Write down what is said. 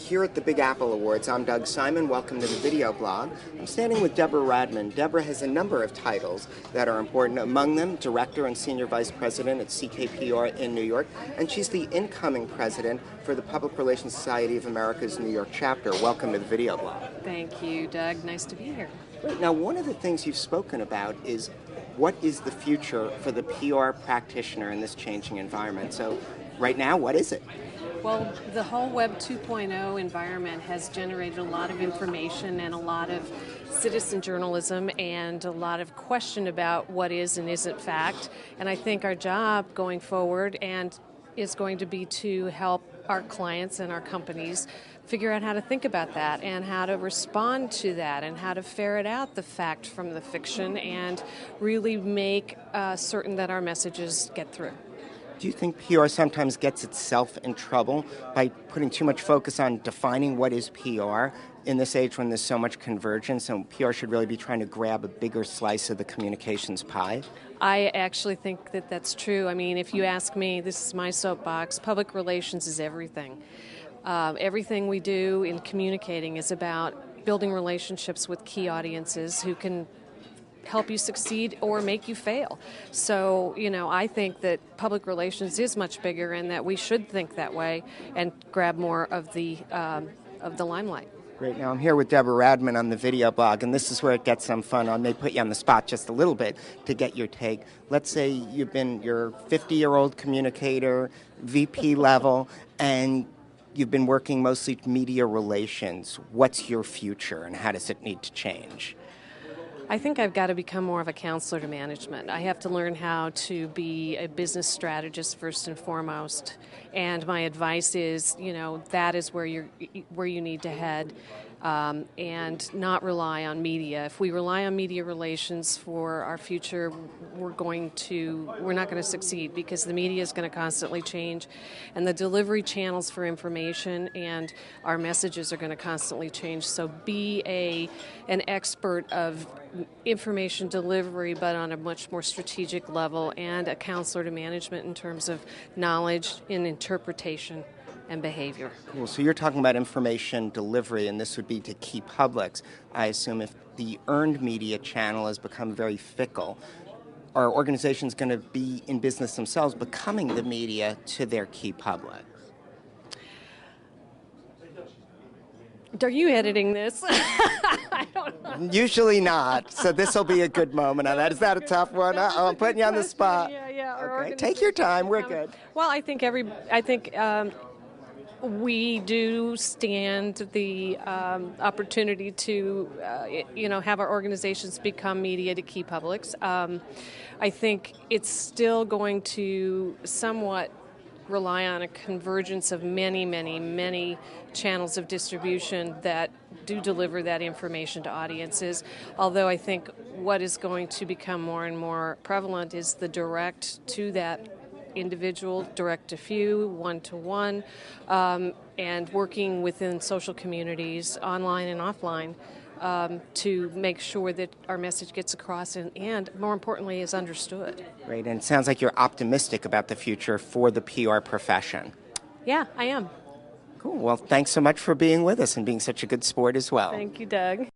here at the Big Apple Awards. I'm Doug Simon. Welcome to the video blog. I'm standing with Deborah Radman. Deborah has a number of titles that are important. Among them, Director and Senior Vice President at CKPR in New York, and she's the incoming President for the Public Relations Society of America's New York chapter. Welcome to the video blog. Thank you, Doug. Nice to be here. Great. Now, one of the things you've spoken about is what is the future for the PR practitioner in this changing environment. So right now, what is it? Well, the whole Web 2.0 environment has generated a lot of information and a lot of citizen journalism and a lot of question about what is and isn't fact. And I think our job going forward is going to be to help our clients and our companies figure out how to think about that and how to respond to that and how to ferret out the fact from the fiction and really make certain that our messages get through. Do you think PR sometimes gets itself in trouble by putting too much focus on defining what is PR in this age when there's so much convergence, and PR should really be trying to grab a bigger slice of the communications pie? I actually think that that's true. I mean, if you ask me, this is my soapbox, public relations is everything. Everything we do in communicating is about building relationships with key audiences who can help you succeed or make you fail. So, I think that public relations is much bigger and that we should think that way and grab more of the limelight. Great. Now I'm here with Deborah Radman on the video blog, and this is where it gets some fun. I may put you on the spot just a little bit to get your take. Let's say you're a 50-year-old communicator, VP level, and you've been working mostly media relations. What's your future, and how does it need to change? I think I've got to become more of a counselor to management. I have to learn how to be a business strategist first and foremost. And my advice is, that is where you need to head, and not rely on media. If we rely on media relations for our future, we're not going to succeed because the media is going to constantly change, and the delivery channels for information and our messages are going to constantly change. So be an expert of information delivery, but on a much more strategic level, and a counselor to management in terms of knowledge and interpretation and behavior. Cool. So you're talking about information delivery, and this would be to key publics. I assume if the earned media channel has become very fickle, are organizations going to be in business themselves becoming the media to their key public? Are you editing this? I don't know. Usually not. So this will be a good moment on that. Is that a tough one? I'm putting you on the spot. Yeah. Okay. Take your time. We're good. Well, I think we do stand the opportunity to, have our organizations become media to key publics. I think it's still going to somewhat rely on a convergence of many channels of distribution that do deliver that information to audiences. Although I think what is going to become more and more prevalent is the direct to that individual, direct to few, one-to-one, and working within social communities, online and offline, to make sure that our message gets across and more importantly, is understood. Great, and it sounds like you're optimistic about the future for the PR profession. Yeah, I am. Cool. Well, thanks so much for being with us and being such a good sport as well. Thank you, Doug.